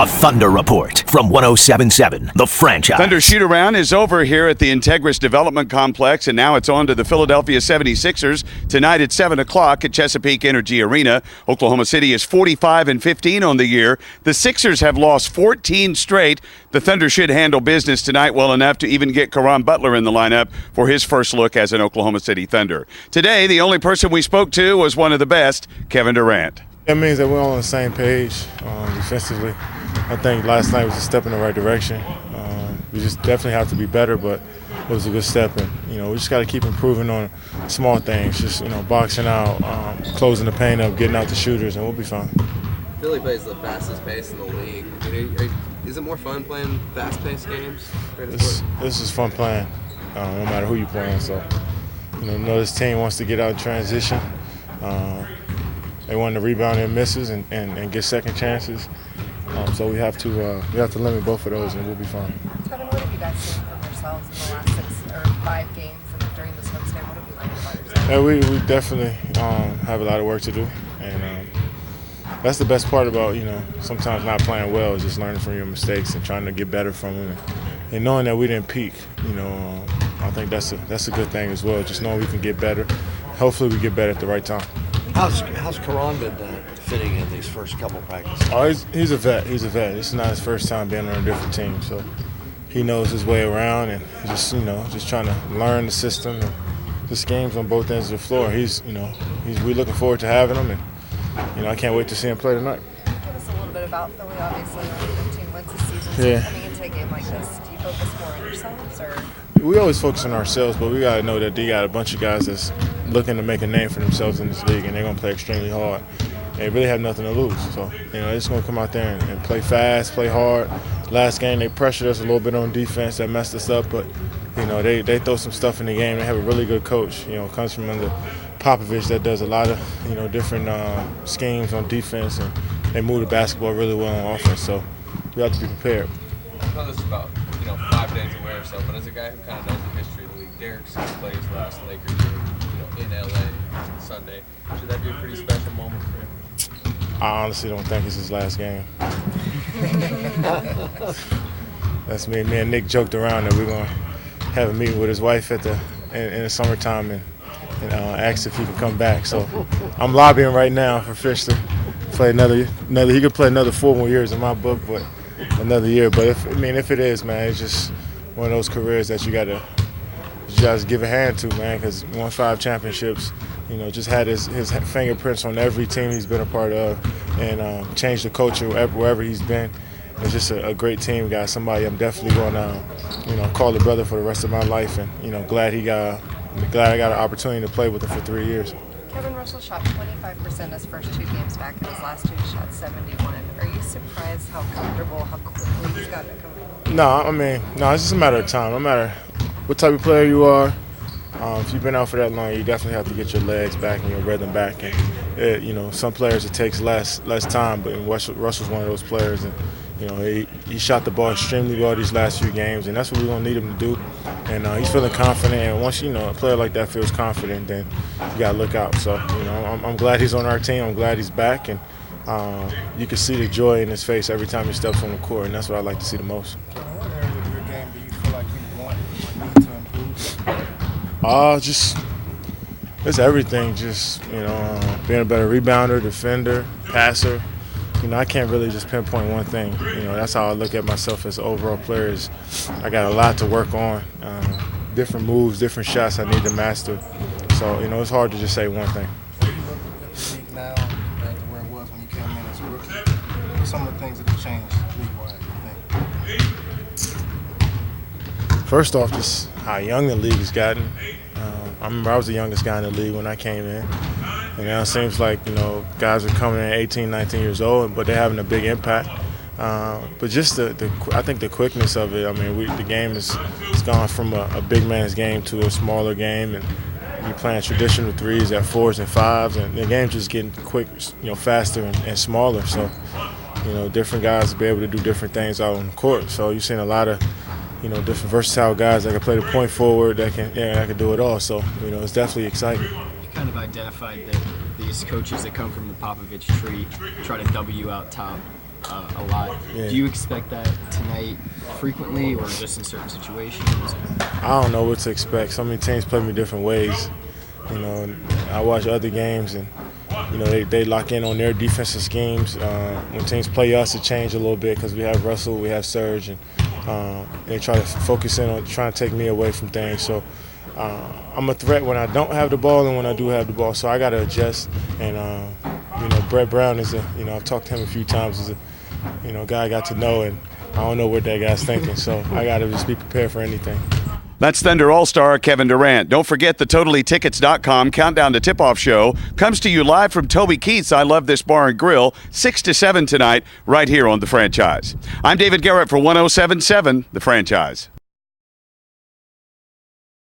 The Thunder Report from 107.7 The Franchise. Thunder shoot-around is over here at the Integris Development Complex, and now it's on to the Philadelphia 76ers tonight at 7 o'clock at Chesapeake Energy Arena. Oklahoma City is 45-15 on the year. The Sixers have lost 14 straight. The Thunder should handle business tonight well enough to even get Caron Butler in the lineup for his first look as an Oklahoma City Thunder. Today, the only person we spoke to was one of the best, Kevin+Durant. That means that we're all on the same page defensively. I think last night was a step in the right direction. We just definitely have to be better, but it was a good step. And, we just got to keep improving on small things, just, boxing out, closing the paint up, getting out the shooters, and we'll be fine. Philly plays the fastest pace in the league. Is it more fun playing fast-paced games? This is fun playing, no matter who you're playing. So, this team wants to get out in transition. They want to rebound their misses and get second chances. So we have to limit both of those, and we'll be fine. Kevin, what have you guys seen from yourselves in the last 6 or 5 games and during this homestand? What have you liked about yourselves? Yeah, we definitely have a lot of work to do, and that's the best part about sometimes not playing well is just learning from your mistakes and trying to get better from them, and knowing that we didn't peak. I think that's a good thing as well. Just knowing we can get better. Hopefully, we get better at the right time. How's Caron been fitting in these first couple practices? Oh, he's a vet. He's a vet. This is not his first time being on a different team, so he knows his way around and just trying to learn the system and the schemes on both ends of the floor. We're looking forward to having him, and I can't wait to see him play tonight. Give us a little bit about Philly. Obviously, when the team wins this season, Yeah. Coming into a game like this, do you focus more on yourselves or? We always focus on ourselves, but we got to know that they got a bunch of guys that's looking to make a name for themselves in this league, and they're going to play extremely hard. They really have nothing to lose. So, they're just going to come out there and play fast, play hard. Last game, they pressured us a little bit on defense. That messed us up, but, they throw some stuff in the game. They have a really good coach. Comes from under Popovich that does a lot of, different schemes on defense, and they move the basketball really well on offense. So, we have to be prepared. I know this is about 5 days away or so, but as a guy who kind of knows the history of the league, Derek plays last Lakers game, in LA Sunday. Should that be a pretty special moment for him? I honestly don't think it's his last game. That's me. Me and Nick joked around that we're gonna have a meeting with his wife in the summertime and ask if he can come back. So I'm lobbying right now for Fish to play another. He could play another 4 more years in my book, but another year. But if it is, man, it's just one of those careers that you gotta give a hand to, man, because he won 5 championships. Just had his fingerprints on every team he's been a part of, and changed the culture wherever he's been. It's just a great team, guys. Somebody I'm definitely going to, call a brother for the rest of my life, and glad I got an opportunity to play with him for 3 years. Kevin Russell shot 25% his first 2 games back, and his last 2 he shot 71. Are you surprised how comfortable, how quickly he's gotten comfortable? No, it's just a matter of time. No matter what type of player you are, if you've been out for that long, you definitely have to get your legs back and your rhythm back. And some players it takes less time, but Russell's one of those players, and he shot the ball extremely well these last few games, and that's what we're gonna need him to do. And he's feeling confident, and once a player like that feels confident, then you gotta look out. So I'm glad he's on our team. I'm glad he's back, and you can see the joy in his face every time he steps on the court, and that's what I like to see the most. What area of your game do you feel like you want or need to improve? It's everything. Just being a better rebounder, defender, passer. I can't really just pinpoint one thing. That's how I look at myself as an overall player. Is I got a lot to work on, different moves, different shots I need to master. So it's hard to just say one thing. So you look at the league now compared to where it was when you came in as a rookie. What are some of the things that have changed league-wide, you think? First off, just how young the league has gotten. I remember I was the youngest guy in the league when I came in. And now it seems like, guys are coming in 18, 19 years old, but they're having a big impact. But just I think the quickness of it, the game has gone from a big man's game to a smaller game, and you're playing traditional threes at 4s and 5s, and the game's just getting quick, faster and smaller. So, different guys will be able to do different things out on the court. So you're seeing a lot of, different versatile guys that can play the point forward, that can do it all. So, it's definitely exciting. Kind of identified that these coaches that come from the Popovich tree try to double you out top. a lot. Yeah. Do you expect that tonight frequently, or just in certain situations? I don't know what to expect. So many teams play me different ways. You know, and I watch other games, and you know they lock in on their defensive schemes. When teams play us, it changes a little bit because we have Russell, we have Serge, and they try to focus in on trying to take me away from things. So I'm a threat when I don't have the ball and when I do have the ball. So I got to adjust. And you know, Brett Brown is I've talked to him a few times. Is a guy I got to know, and I don't know what that guy's thinking. So I got to just be prepared for anything. That's Thunder All-Star Kevin+Durant. Don't forget the TotallyTickets.com Countdown to Tip-Off show comes to you live from Toby Keith's I Love This Bar and Grill, 6 to 7 tonight, right here on The Franchise. I'm David Garrett for 107.7 The Franchise.